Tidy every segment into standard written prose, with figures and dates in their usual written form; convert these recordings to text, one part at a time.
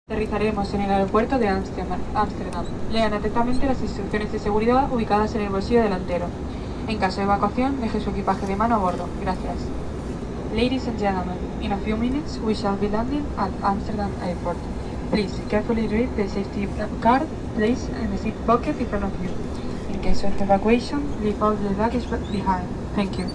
Aterrizaremos en el aeropuerto de Ámsterdam. Lean atentamente las instrucciones de seguridad ubicadas en el bolsillo delantero. En caso de evacuación, deje su equipaje de mano a bordo. Gracias. Ladies and gentlemen, in a few minutes we shall be landing at Amsterdam Airport. Please carefully read the safety card placed in the seat pocket in front of you. In case of evacuation, leave all the luggage behind. Thank you.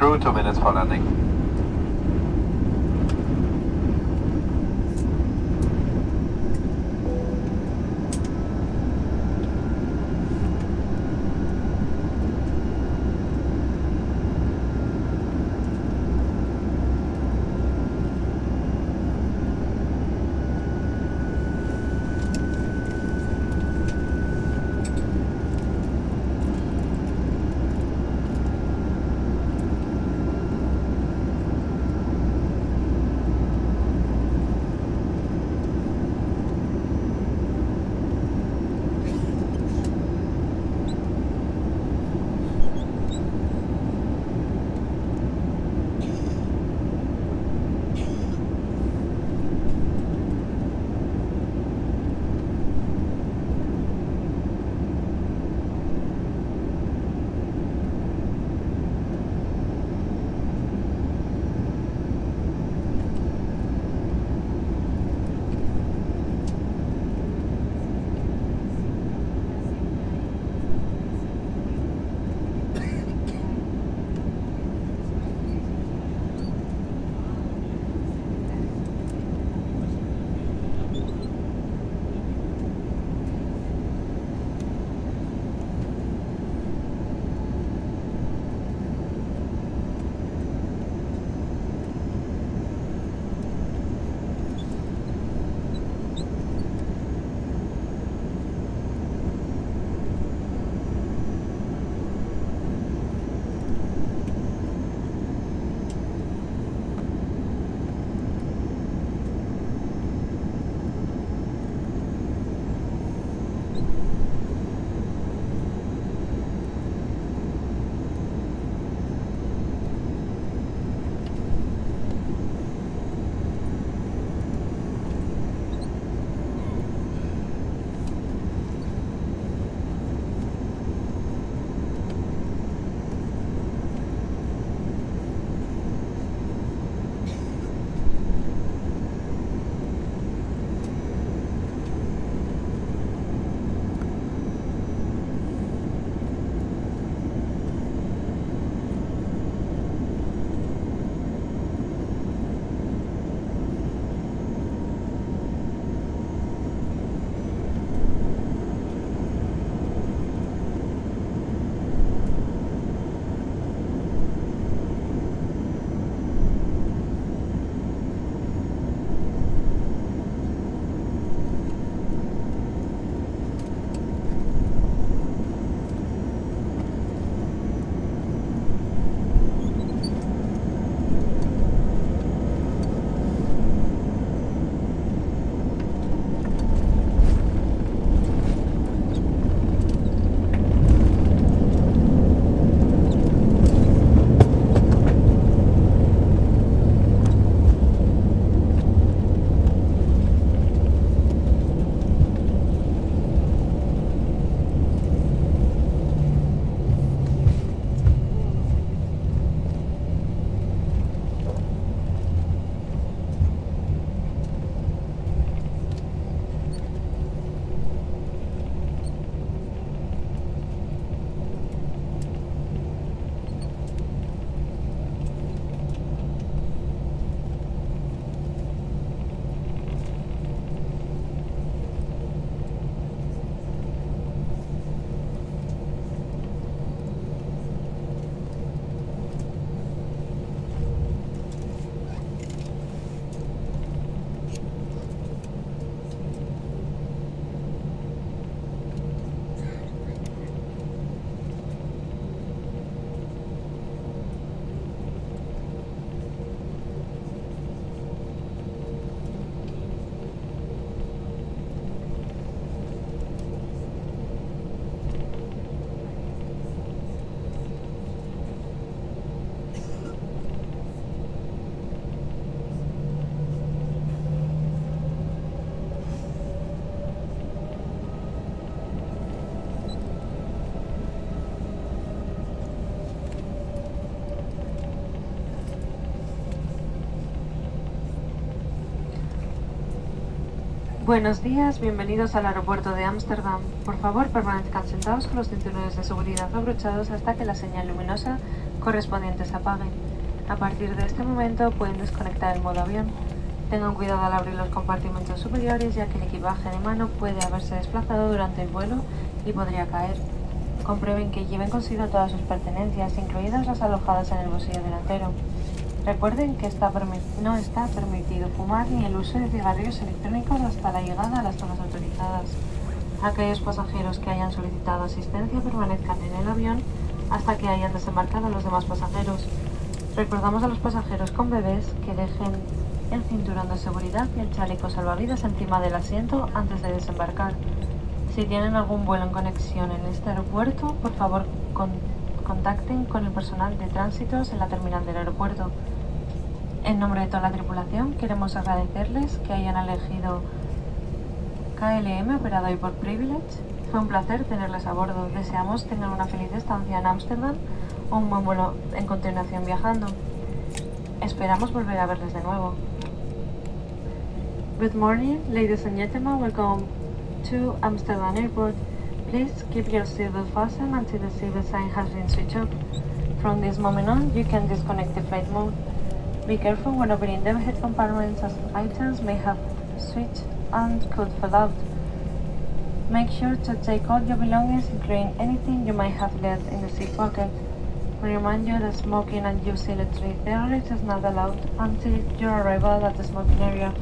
Crew, 2 minutes for landing. Buenos días, bienvenidos al aeropuerto de Ámsterdam. Por favor, permanezcan sentados con los cinturones de seguridad abrochados hasta que la señal luminosa correspondiente se apague. A partir de este momento pueden desconectar el modo avión. Tengan cuidado al abrir los compartimentos superiores, ya que el equipaje de mano puede haberse desplazado durante el vuelo y podría caer. Comprueben que lleven consigo todas sus pertenencias, incluidas las alojadas en el bolsillo delantero. Recuerden que no está permitido fumar ni el uso de cigarrillos electrónicos hasta la llegada a las zonas autorizadas. Aquellos pasajeros que hayan solicitado asistencia permanezcan en el avión hasta que hayan desembarcado los demás pasajeros. Recordamos a los pasajeros con bebés que dejen el cinturón de seguridad y el chaleco salvavidas encima del asiento antes de desembarcar. Si tienen algún vuelo en conexión en este aeropuerto, por favor contacten con el personal de tránsitos en la terminal del aeropuerto. En nombre de toda la tripulación, queremos agradecerles que hayan elegido KLM, operado hoy por Privilege. Fue un placer tenerles a bordo. Deseamos tengan una feliz estancia en Ámsterdam o un buen vuelo en continuación viajando. Esperamos volver a verles de nuevo. Good morning, ladies and gentlemen. Welcome to Amsterdam Airport. Please keep your seatbelt fastened until the seatbelt sign has been switched off. From this moment on, you can disconnect the flight mode. Be careful when opening the overhead compartments, as items may have switched and could fall out. Make sure to take all your belongings, including anything you might have left in the seat pocket. We remind you that smoking and using electronic cigarettes is not allowed until your arrival at the smoking area.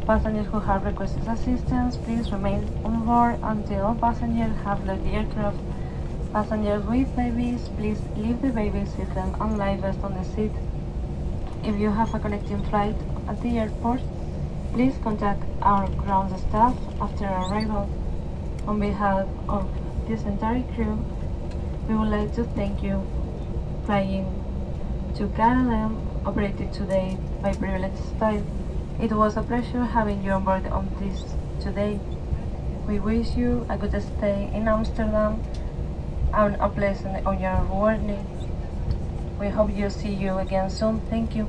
Passengers who have requested assistance, please remain on board until all passengers have left the aircraft. Passengers with babies, please leave the baby seat and life vest on the seat. If you have a connecting flight at the airport, please contact our ground staff after arrival. On behalf of this entire crew, we would like to thank you flying to KLM, operated today by Privilege Style. It was a pleasure having you on board on this today. We wish you a good stay in Amsterdam and a pleasant on your journey. We hope you see you again soon. Thank you.